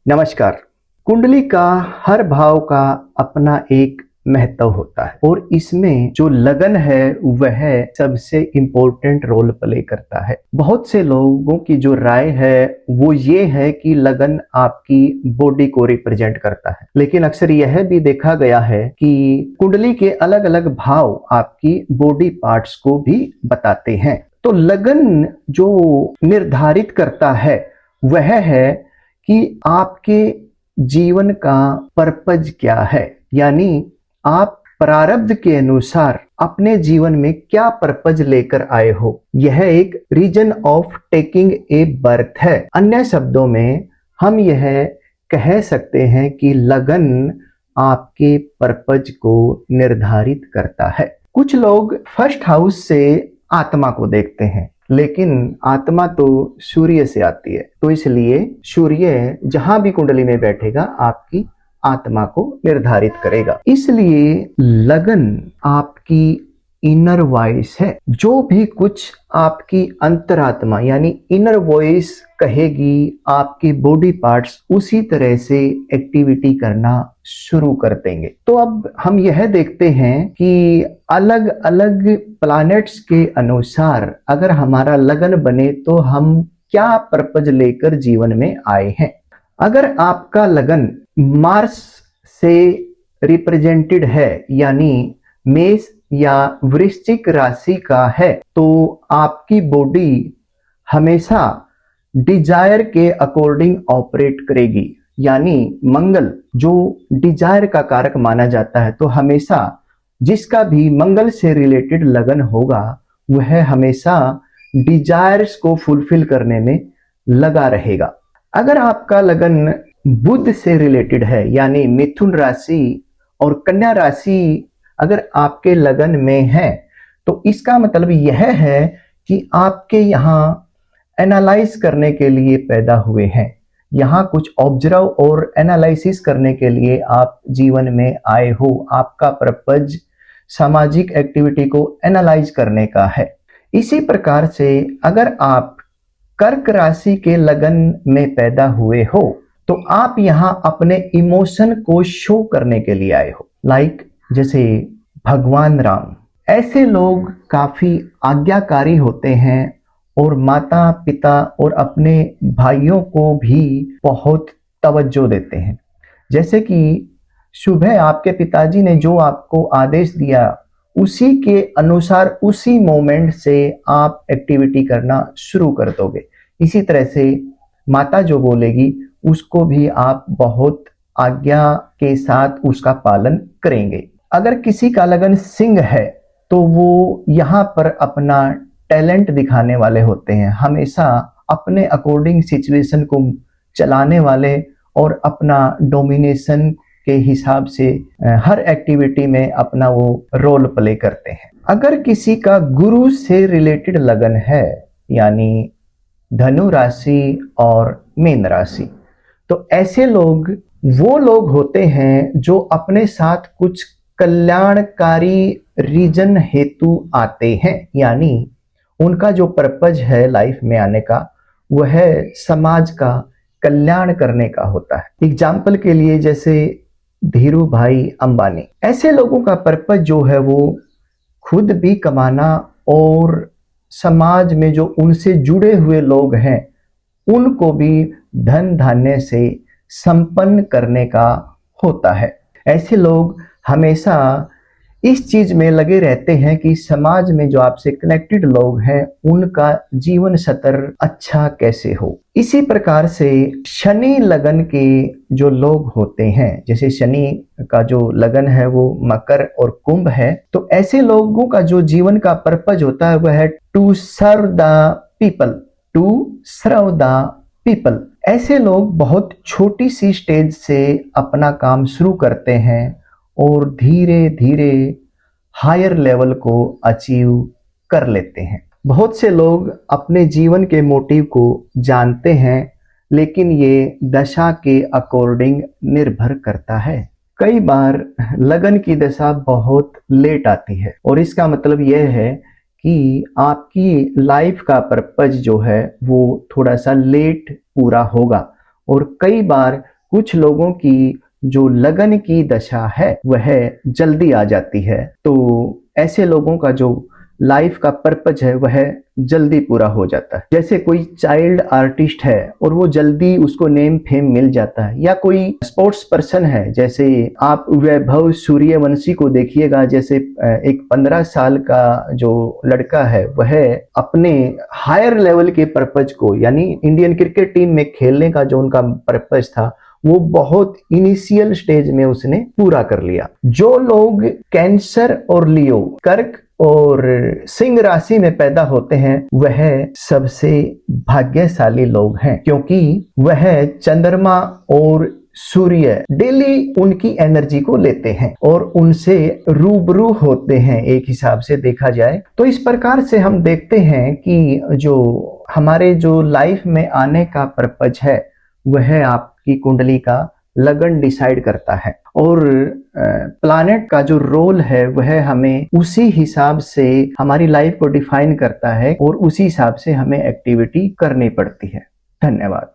नमस्कार। कुंडली का हर भाव का अपना एक महत्व होता है और इसमें जो लगन है वह सबसे इम्पोर्टेंट रोल प्ले करता है। बहुत से लोगों की जो राय है वो ये है कि लगन आपकी बॉडी को रिप्रेजेंट करता है, लेकिन अक्सर यह भी देखा गया है कि कुंडली के अलग अलग भाव आपकी बॉडी पार्ट्स को भी बताते हैं। तो लगन जो निर्धारित करता है वह है कि आपके जीवन का पर्पज क्या है, यानी आप प्रारब्ध के अनुसार अपने जीवन में क्या पर्पज लेकर आए हो। यह एक reason of taking a birth है। अन्य शब्दों में हम यह कह सकते हैं कि लगन आपके पर्पज को निर्धारित करता है। कुछ लोग फर्स्ट हाउस से आत्मा को देखते हैं, लेकिन आत्मा तो सूर्य से आती है, तो इसलिए सूर्य जहां भी कुंडली में बैठेगा आपकी आत्मा को निर्धारित करेगा। इसलिए लगन आपकी इनर वॉइस है। जो भी कुछ आपकी अंतरात्मा यानी इनर वॉइस कहेगी, आपके बॉडी पार्ट्स उसी तरह से एक्टिविटी करना शुरू कर देंगे। तो अब हम यह देखते हैं कि अलग अलग प्लैनेट्स के अनुसार अगर हमारा लगन बने तो हम क्या पर्पज लेकर जीवन में आए हैं। अगर आपका लगन मार्स से रिप्रेजेंटेड है, यानी मेष या वृश्चिक राशि का है, तो आपकी बॉडी हमेशा डिजायर के अकॉर्डिंग ऑपरेट करेगी। यानी मंगल जो डिजायर का कारक माना जाता है, तो हमेशा जिसका भी मंगल से रिलेटेड लगन होगा वह हमेशा डिजायर्स को फुलफिल करने में लगा रहेगा। अगर आपका लगन बुध से रिलेटेड है, यानी मिथुन राशि और कन्या राशि अगर आपके लगन में है, तो इसका मतलब यह है कि आपके यहाँ एनालाइज करने के लिए पैदा हुए हैं। यहाँ कुछ ऑब्जर्व और एनालिसिस करने के लिए आप जीवन में आए हो। आपका पर्पज सामाजिक एक्टिविटी को एनालाइज करने का है। इसी प्रकार से अगर आप कर्क राशि के लगन में पैदा हुए हो, तो आप यहाँ अपने इमोशन को शो करने के लिए आए हो। जैसे भगवान राम, ऐसे लोग काफी आज्ञाकारी होते हैं और माता पिता और अपने भाइयों को भी बहुत तवज्जो देते हैं। जैसे कि सुबह आपके पिताजी ने जो आपको आदेश दिया उसी के अनुसार उसी मोमेंट से आप एक्टिविटी करना शुरू कर दोगे। इसी तरह से माता जो बोलेगी उसको भी आप बहुत आज्ञा के साथ उसका पालन करेंगे। अगर किसी का लगन सिंह है तो वो यहाँ पर अपना टैलेंट दिखाने वाले होते हैं, हमेशा अपने अकॉर्डिंग सिचुएशन को चलाने वाले और अपना डोमिनेशन के हिसाब से हर एक्टिविटी में अपना वो रोल प्ले करते हैं। अगर किसी का गुरु से रिलेटेड लगन है, यानी धनु राशि और मीन राशि, तो ऐसे लोग वो लोग होते हैं जो अपने साथ कुछ कल्याणकारी रीजन हेतु आते हैं। यानी उनका जो पर्पज है लाइफ में आने का वह समाज का कल्याण करने का होता है। एग्जाम्पल के लिए जैसे धीरू भाई अंबानी, ऐसे लोगों का पर्पज जो है वो खुद भी कमाना और समाज में जो उनसे जुड़े हुए लोग हैं उनको भी धन धान्य से संपन्न करने का होता है। ऐसे लोग हमेशा इस चीज में लगे रहते हैं कि समाज में जो आपसे कनेक्टेड लोग हैं उनका जीवन स्तर अच्छा कैसे हो। इसी प्रकार से शनि लगन के जो लोग होते हैं, जैसे शनि का जो लगन है वो मकर और कुंभ है, तो ऐसे लोगों का जो जीवन का पर्पज होता है वह है to serve the people, to serve the people. ऐसे लोग बहुत छोटी सी स्टेज से अपना काम शुरू करते हैं और धीरे धीरे हायर लेवल को अचीव कर लेते हैं। बहुत से लोग अपने जीवन के मोटिव को जानते हैं, लेकिन ये दशा के अकॉर्डिंग निर्भर करता है। कई बार लगन की दशा बहुत लेट आती है और इसका मतलब यह है कि आपकी लाइफ का पर्पज जो है वो थोड़ा सा लेट पूरा होगा और कई बार कुछ लोगों की जो लगन की दशा है वह जल्दी आ जाती है, तो ऐसे लोगों का जो लाइफ का पर्पज है वह जल्दी पूरा हो जाता है। जैसे कोई चाइल्ड आर्टिस्ट है और वो जल्दी उसको नेम फेम मिल जाता है, या कोई स्पोर्ट्स पर्सन है, जैसे आप वैभव सूर्यवंशी को देखिएगा, जैसे एक 15 साल का जो लड़का है वह अपने हायर लेवल के पर्पज को, यानी इंडियन क्रिकेट टीम में खेलने का जो उनका पर्पज था वो बहुत इनिशियल स्टेज में उसने पूरा कर लिया। जो लोग कैंसर और लियो, कर्क और सिंह राशि में पैदा होते हैं वह सबसे भाग्यशाली लोग हैं, क्योंकि वह चंद्रमा और सूर्य डेली उनकी एनर्जी को लेते हैं और उनसे रूबरू होते हैं। एक हिसाब से देखा जाए तो इस प्रकार से हम देखते हैं कि जो हमारे जो लाइफ में आने का पर्पज है वह आपकी कुंडली का लगन डिसाइड करता है, और प्लैनेट का जो रोल है वह हमें उसी हिसाब से हमारी लाइफ को डिफाइन करता है और उसी हिसाब से हमें एक्टिविटी करनी पड़ती है। धन्यवाद।